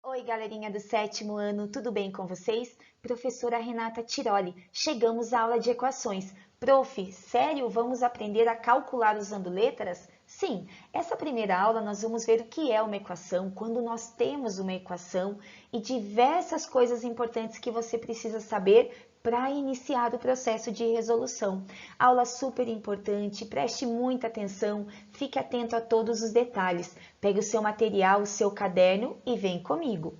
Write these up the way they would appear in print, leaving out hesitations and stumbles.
Oi, galerinha do 7º ano, tudo bem com vocês? Professora Renata Tiroli, chegamos à aula de equações. Prof, sério, vamos aprender a calcular usando letras? Sim, essa primeira aula nós vamos ver o que é uma equação, quando nós temos uma equação e diversas coisas importantes que você precisa saber para iniciar o processo de resolução. Aula super importante, preste muita atenção, fique atento a todos os detalhes. Pegue o seu material, o seu caderno e vem comigo.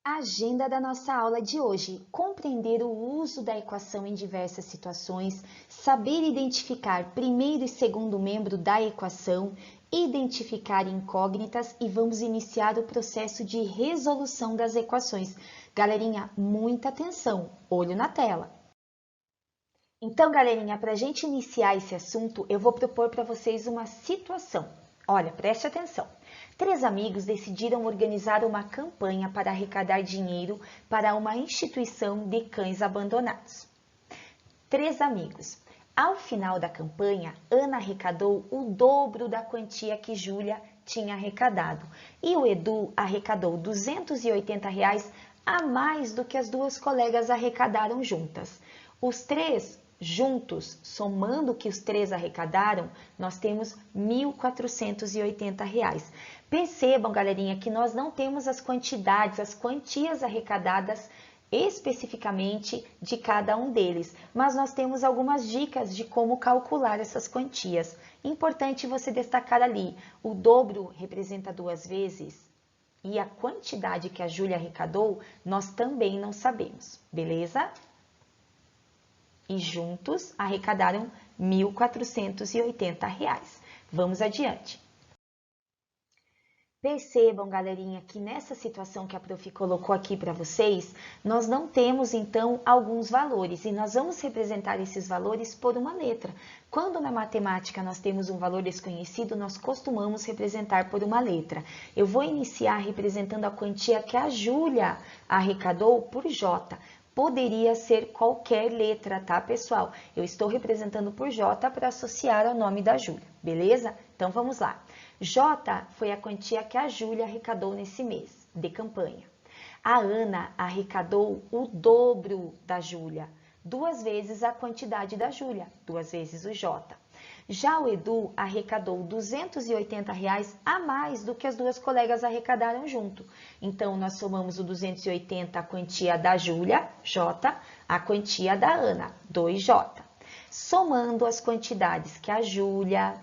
A agenda da nossa aula de hoje: compreender o uso da equação em diversas situações, saber identificar primeiro e segundo membro da equação, identificar incógnitas e vamos iniciar o processo de resolução das equações. Galerinha, muita atenção, olho na tela. Então, galerinha, para a gente iniciar esse assunto, eu vou propor para vocês uma situação. Olha, preste atenção. 3 amigos decidiram organizar uma campanha para arrecadar dinheiro para uma instituição de cães abandonados. 3 amigos. Ao final da campanha, Ana arrecadou o dobro da quantia que Júlia tinha arrecadado e o Edu arrecadou R$280 a mais do que as 2 colegas arrecadaram juntas. Os 3 juntos, somando o que os 3 arrecadaram, nós temos R$1.480. Percebam, galerinha, que nós não temos as quantidades, as quantias arrecadadas especificamente de cada um deles, mas nós temos algumas dicas de como calcular essas quantias. Importante você destacar ali, o dobro representa 2 vezes e a quantidade que a Júlia arrecadou, nós também não sabemos, beleza? E juntos arrecadaram R$1.480. Vamos adiante. Percebam, galerinha, que nessa situação que a prof colocou aqui para vocês, nós não temos, então, alguns valores, e nós vamos representar esses valores por uma letra. Quando na matemática nós temos um valor desconhecido, nós costumamos representar por uma letra. Eu vou iniciar representando a quantia que a Júlia arrecadou por J. Poderia ser qualquer letra, tá, pessoal? Eu estou representando por J para associar ao nome da Júlia, beleza? Então, vamos lá. J foi a quantia que a Júlia arrecadou nesse mês de campanha. A Ana arrecadou o dobro da Júlia, 2 vezes a quantidade da Júlia, 2 vezes o J. Já o Edu arrecadou R$280 a mais do que as 2 colegas arrecadaram junto. Então, nós somamos o 280, a quantia da Júlia, J, a quantia da Ana, 2J. Somando as quantidades que a Júlia,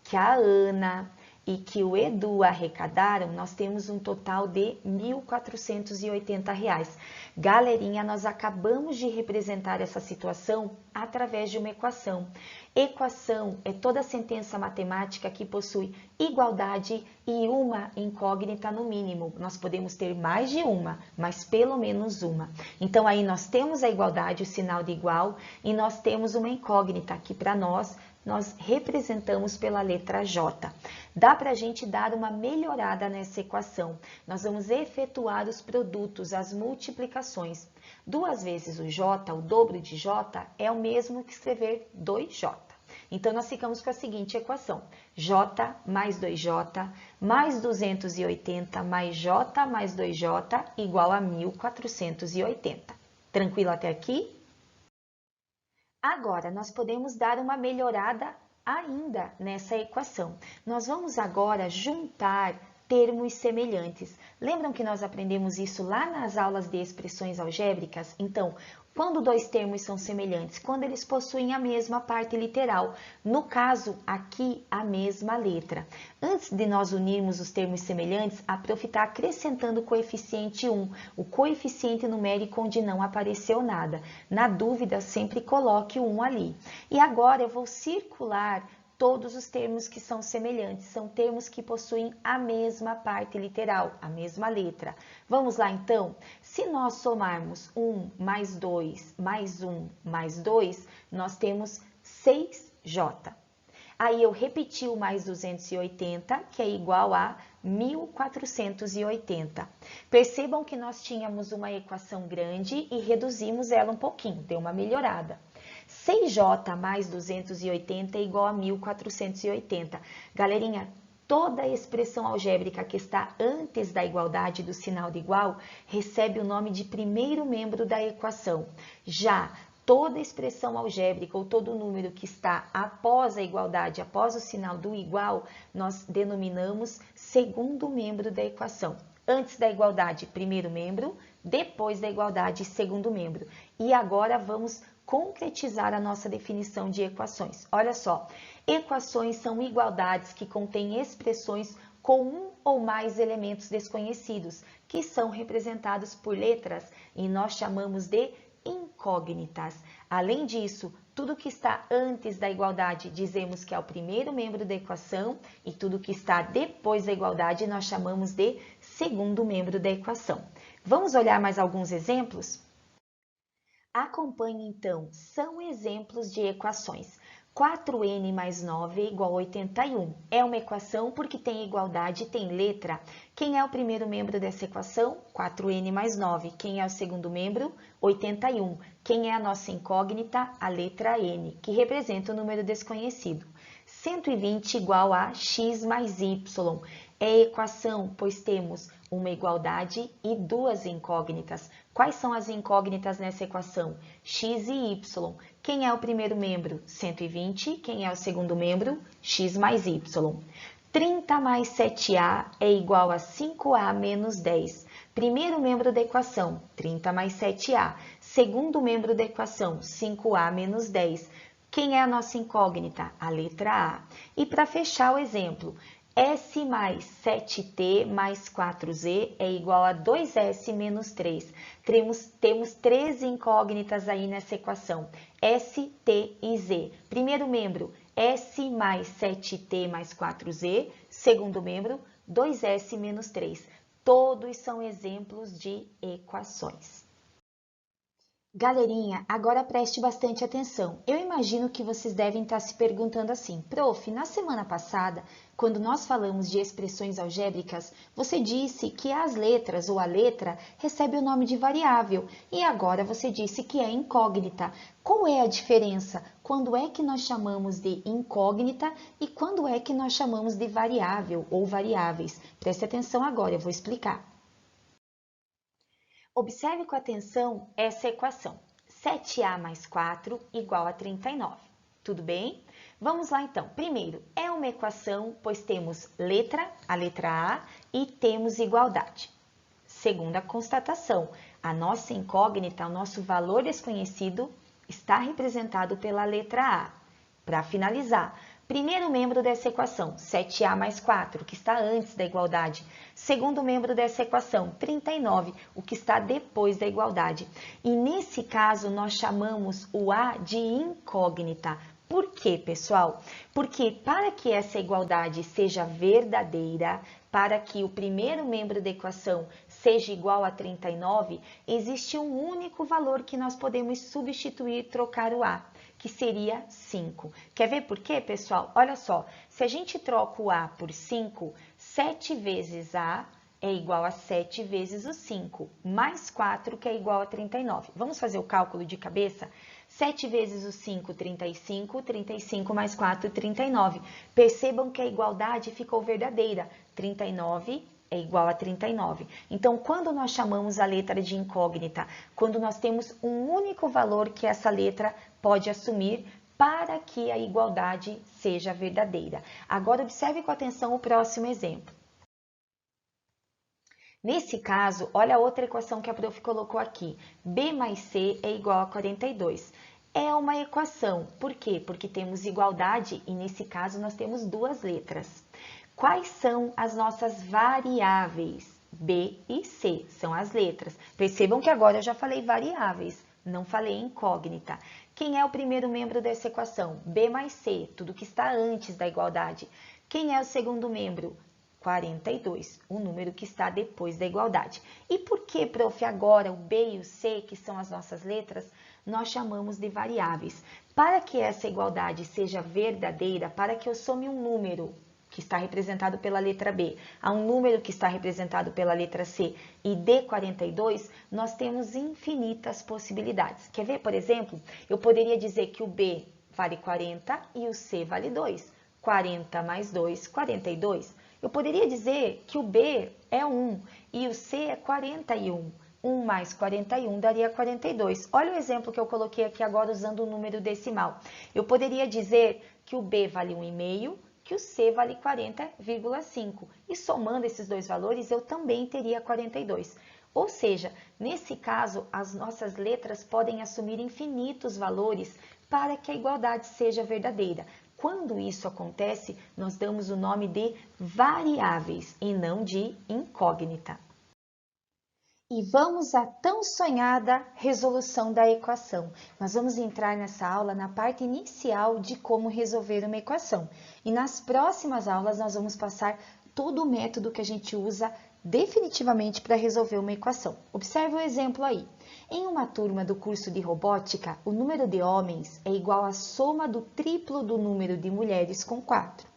que a Ana e que o Edu arrecadaram, nós temos um total de R$1.480. Galerinha, nós acabamos de representar essa situação através de uma equação. Equação é toda sentença matemática que possui igualdade e uma incógnita no mínimo. Nós podemos ter mais de uma, mas pelo menos uma. Então, aí nós temos a igualdade, o sinal de igual, e nós temos uma incógnita que para nós representamos pela letra J. Dá para a gente dar uma melhorada nessa equação. Nós vamos efetuar os produtos, as multiplicações. 2 vezes o J, o dobro de J, é o mesmo que escrever 2J. Então, nós ficamos com a seguinte equação: J mais 2J mais 280 mais J mais 2J igual a 1.480. Tranquilo até aqui? Agora, nós podemos dar uma melhorada ainda nessa equação. Nós vamos agora juntar termos semelhantes. Lembram que nós aprendemos isso lá nas aulas de expressões algébricas? Então, quando 2 termos são semelhantes? Quando eles possuem a mesma parte literal. No caso, aqui, a mesma letra. Antes de nós unirmos os termos semelhantes, a prof está acrescentando o coeficiente 1, o coeficiente numérico onde não apareceu nada. Na dúvida, sempre coloque o 1 ali. E agora eu vou circular todos os termos que são semelhantes, são termos que possuem a mesma parte literal, a mesma letra. Vamos lá, então? Se nós somarmos 1 mais 2 mais 1 mais 2, nós temos 6J. Aí eu repeti o mais 280, que é igual a 1.480. Percebam que nós tínhamos uma equação grande e reduzimos ela um pouquinho, deu uma melhorada. 6J mais 280 é igual a 1.480. Galerinha, Toda expressão algébrica que está antes da igualdade do sinal de igual recebe o nome de primeiro membro da equação. Já toda expressão algébrica ou todo número que está após a igualdade, após o sinal do igual, nós denominamos segundo membro da equação. Antes da igualdade, primeiro membro, depois da igualdade, segundo membro. E agora vamos concretizar a nossa definição de equações. Olha só, equações são igualdades que contêm expressões com um ou mais elementos desconhecidos, que são representados por letras e nós chamamos de incógnitas. Além disso, tudo que está antes da igualdade dizemos que é o primeiro membro da equação e tudo que está depois da igualdade nós chamamos de segundo membro da equação. Vamos olhar mais alguns exemplos? Acompanhe então, são exemplos de equações. 4n mais 9 é igual a 81. É uma equação porque tem igualdade e tem letra. Quem é o primeiro membro dessa equação? 4n mais 9. Quem é o segundo membro? 81. Quem é a nossa incógnita? A letra n, que representa o número desconhecido. 120 igual a x mais y. É equação, pois temos uma igualdade e duas incógnitas. Quais são as incógnitas nessa equação? X e y. Quem é o primeiro membro? 120. Quem é o segundo membro? X mais y. 30 mais 7a é igual a 5a menos 10. Primeiro membro da equação, 30 mais 7a. Segundo membro da equação, 5a menos 10. Quem é a nossa incógnita? A letra A. E para fechar o exemplo, S mais 7t mais 4z é igual a 2s menos 3. Temos três incógnitas aí nessa equação, S, T e Z. Primeiro membro, S mais 7t mais 4z. Segundo membro, 2s menos 3. Todos são exemplos de equações. Galerinha, agora preste bastante atenção. Eu imagino que vocês devem estar se perguntando assim, prof, na semana passada, quando nós falamos de expressões algébricas, você disse que as letras ou a letra recebe o nome de variável e agora você disse que é incógnita. Qual é a diferença? Quando é que nós chamamos de incógnita e quando é que nós chamamos de variável ou variáveis? Preste atenção agora, eu vou explicar. Observe com atenção essa equação. 7a mais 4 igual a 39. Tudo bem? Vamos lá então. Primeiro, é uma equação, pois temos letra, a letra A, e temos igualdade. Segunda constatação, a nossa incógnita, o nosso valor desconhecido, está representado pela letra A. Para finalizar, primeiro membro dessa equação, 7a mais 4, que está antes da igualdade. Segundo membro dessa equação, 39, o que está depois da igualdade. E nesse caso, nós chamamos o A de incógnita. Por quê, pessoal? Porque para que essa igualdade seja verdadeira, para que o primeiro membro da equação seja igual a 39, existe um único valor que nós podemos substituir, trocar o A, que seria 5. Quer ver por quê, pessoal? Olha só, se a gente troca o A por 5, 7 vezes A é igual a 7 vezes o 5, mais 4, que é igual a 39. Vamos fazer o cálculo de cabeça? 7 vezes o 5, 35, 35 mais 4, 39. Percebam que a igualdade ficou verdadeira. 39 é igual a 39. Então, quando nós chamamos a letra de incógnita? Quando nós temos um único valor que essa letra pode assumir para que a igualdade seja verdadeira. Agora, observe com atenção o próximo exemplo. Nesse caso, olha a outra equação que a prof colocou aqui. B mais C é igual a 42. É uma equação. Por quê? Porque temos igualdade e, nesse caso, nós temos duas letras. Quais são as nossas variáveis? B e C são as letras. Percebam que agora eu já falei variáveis, não falei incógnita. Quem é o primeiro membro dessa equação? B mais C, tudo que está antes da igualdade. Quem é o segundo membro? 42, o número que está depois da igualdade. E por que, prof, agora o B e o C, que são as nossas letras, nós chamamos de variáveis? Para que essa igualdade seja verdadeira, para que eu some um número que está representado pela letra B, a um número que está representado pela letra C e dê 42, nós temos infinitas possibilidades. Quer ver, por exemplo, eu poderia dizer que o B vale 40 e o C vale 2. 40 mais 2, 42. Eu poderia dizer que o B é 1 e o C é 41. 1 mais 41 daria 42. Olha o exemplo que eu coloquei aqui agora usando o número decimal. Eu poderia dizer que o B vale 1,5, que o C vale 40,5. E somando esses dois valores, eu também teria 42. Ou seja, nesse caso, as nossas letras podem assumir infinitos valores para que a igualdade seja verdadeira. Quando isso acontece, nós damos o nome de variáveis e não de incógnita. E vamos à tão sonhada resolução da equação. Nós vamos entrar nessa aula na parte inicial de como resolver uma equação. E nas próximas aulas nós vamos passar todo o método que a gente usa definitivamente para resolver uma equação. Observe o exemplo aí. Em uma turma do curso de robótica, o número de homens é igual à soma do triplo do número de mulheres com 4.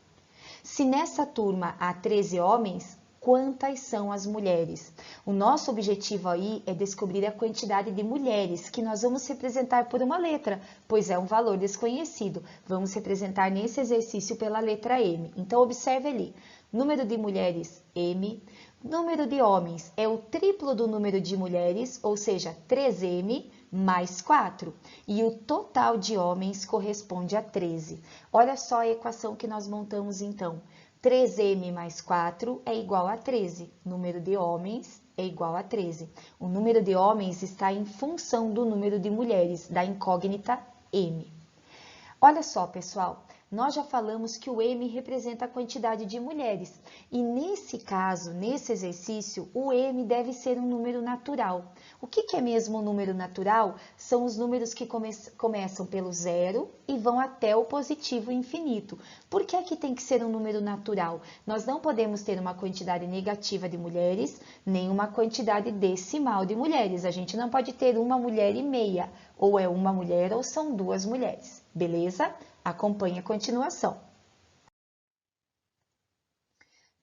Se nessa turma há 13 homens, quantas são as mulheres? O nosso objetivo aí é descobrir a quantidade de mulheres, que nós vamos representar por uma letra, pois é um valor desconhecido. Vamos representar nesse exercício pela letra M. Então, observe ali, número de mulheres, M. Número de homens é o triplo do número de mulheres, ou seja, 3M mais 4. E o total de homens corresponde a 13. Olha só a equação que nós montamos então. 3M mais 4 é igual a 13. Número de homens é igual a 13. O número de homens está em função do número de mulheres, da incógnita M. Olha só, pessoal, nós já falamos que o M representa a quantidade de mulheres. E nesse caso, nesse exercício, o M deve ser um número natural. O que é mesmo um número natural? São os números que começam pelo zero e vão até o positivo infinito. Por que é que tem que ser um número natural? Nós não podemos ter uma quantidade negativa de mulheres, nem uma quantidade decimal de mulheres. A gente não pode ter uma mulher e meia, ou é uma mulher ou são duas mulheres. Beleza? Acompanhe a continuação.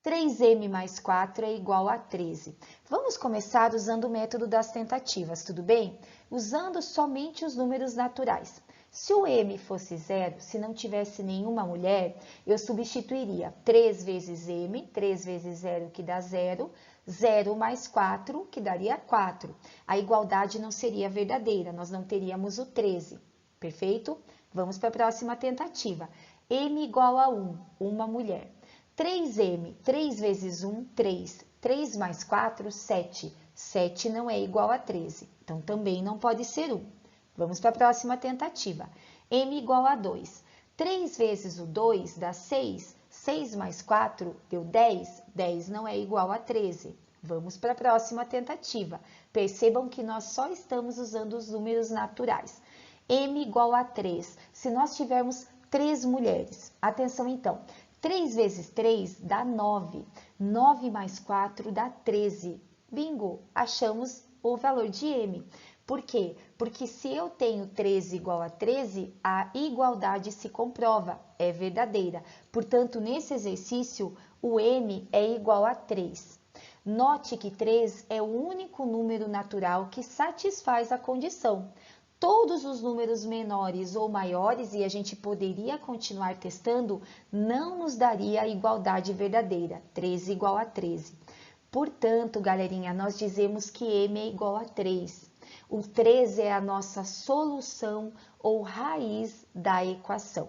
3M mais 4 é igual a 13. Vamos começar usando o método das tentativas, tudo bem? Usando somente os números naturais. Se o M fosse zero, se não tivesse nenhuma mulher, eu substituiria 3 vezes M, 3 vezes 0, que dá 0, 0 mais 4, que daria 4. A igualdade não seria verdadeira, nós não teríamos o 13, perfeito? Vamos para a próxima tentativa. M igual a 1, uma mulher. 3M, 3 vezes 1, 3. 3 mais 4, 7. 7 não é igual a 13, então também não pode ser 1. Vamos para a próxima tentativa. M igual a 2. 3 vezes o 2 dá 6. 6 mais 4 deu 10. 10 não é igual a 13. Vamos para a próxima tentativa. Percebam que nós só estamos usando os números naturais. M igual a 3. Se nós tivermos 3 mulheres, atenção então, 3 vezes 3 dá 9. 9 mais 4 dá 13. Bingo! Achamos o valor de M. Por quê? Porque se eu tenho 13 igual a 13, a igualdade se comprova, é verdadeira. Portanto, nesse exercício, o M é igual a 3. Note que 3 é o único número natural que satisfaz a condição. Todos os números menores ou maiores, e a gente poderia continuar testando, não nos daria a igualdade verdadeira, 13 igual a 13. Portanto, galerinha, nós dizemos que M é igual a 3. O 13 é a nossa solução ou raiz da equação.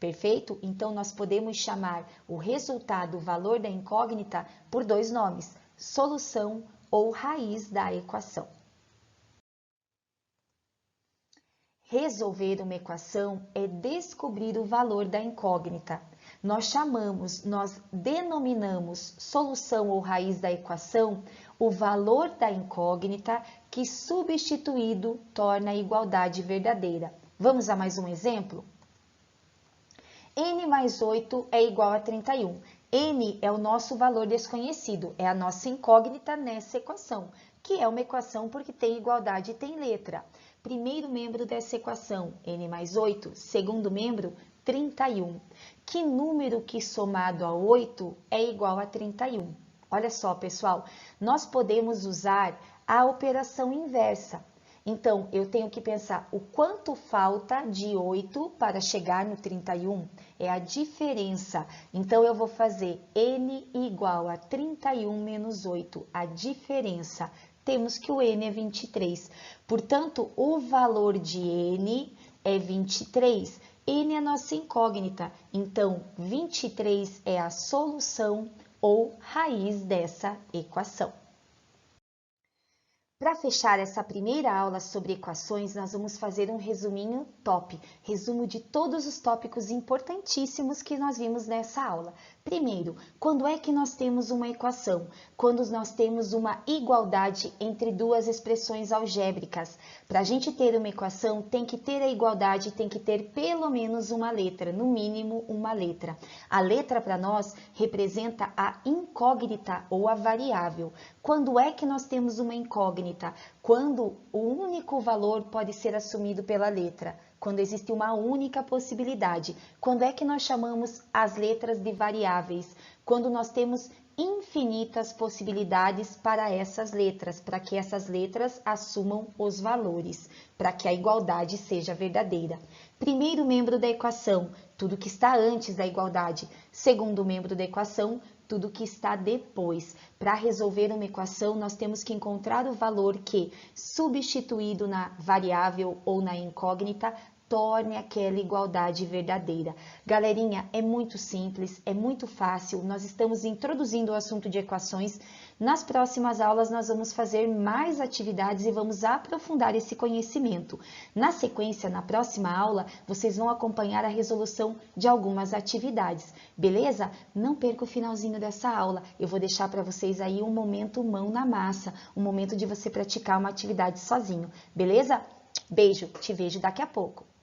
Perfeito? Então, nós podemos chamar o resultado, o valor da incógnita, por dois nomes, solução ou raiz da equação. Resolver uma equação é descobrir o valor da incógnita. Nós denominamos solução ou raiz da equação o valor da incógnita que substituído torna a igualdade verdadeira. Vamos a mais um exemplo? N mais 8 é igual a 31. N é o nosso valor desconhecido, é a nossa incógnita nessa equação, que é uma equação porque tem igualdade e tem letra. Primeiro membro dessa equação, N mais 8. Segundo membro, 31. Que número que somado a 8 é igual a 31? Olha só, pessoal, nós podemos usar a operação inversa. Então, eu tenho que pensar o quanto falta de 8 para chegar no 31. É a diferença. Então, eu vou fazer n igual a 31 menos 8, a diferença. Temos que o n é 23. Portanto, o valor de n é 23. N é a nossa incógnita. Então, 23 é a solução ou raiz dessa equação. Para fechar essa primeira aula sobre equações, nós vamos fazer um resuminho top, resumo de todos os tópicos importantíssimos que nós vimos nessa aula. Primeiro, quando é que nós temos uma equação? Quando nós temos uma igualdade entre duas expressões algébricas. Para a gente ter uma equação, tem que ter a igualdade, tem que ter pelo menos uma letra, no mínimo uma letra. A letra para nós representa a incógnita ou a variável. Quando é que nós temos uma incógnita? Quando o único valor pode ser assumido pela letra. Quando existe uma única possibilidade. Quando é que nós chamamos as letras de variáveis? Quando nós temos infinitas possibilidades para essas letras, para que essas letras assumam os valores, para que a igualdade seja verdadeira. Primeiro membro da equação, tudo que está antes da igualdade. Segundo membro da equação, tudo que está depois. Para resolver uma equação, nós temos que encontrar o valor que, substituído na variável ou na incógnita, torne aquela igualdade verdadeira. Galerinha, é muito simples, é muito fácil, nós estamos introduzindo o assunto de equações. Nas próximas aulas nós vamos fazer mais atividades e vamos aprofundar esse conhecimento. Na sequência, na próxima aula, vocês vão acompanhar a resolução de algumas atividades, beleza? Não perca o finalzinho dessa aula, eu vou deixar para vocês aí um momento mão na massa, um momento de você praticar uma atividade sozinho, beleza? Beijo, te vejo daqui a pouco.